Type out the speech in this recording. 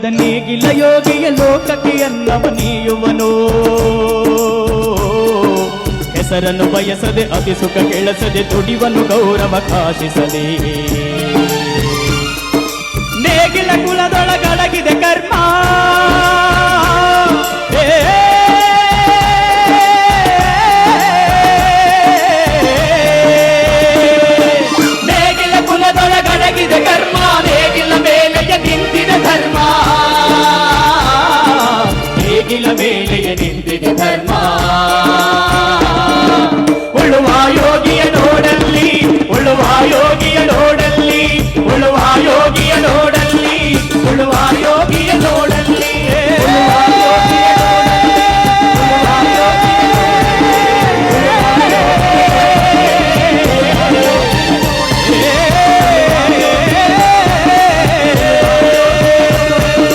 ನೇಗಿಲ ಯೋಗಿಯ ಲೋಕಕ್ಕೆ ಅನ್ನವ ನೀಯುವನೋ, ಹೆಸರನ್ನು ಬಯಸದೆ ಅತಿ ಸುಖ ಕೆಳಸದೆ ದುಡಿವನು ಗೌರವ ಕಾಶಿಸದೆ. ನೇಗಿಲ ಕುಲದೊಳಗಡಗಿದೆ ಕರ್ಮ, ನೇಗಿಲ ಕುಲದೊಳಗಡಗಿದೆ ಕರ್ಮ, ನೇಗಿಲ ಮೇಲೆ ನಿಂತಿದೆ ಧರ್ಮ, ನೇಗಿಲ ಮೇಲೆ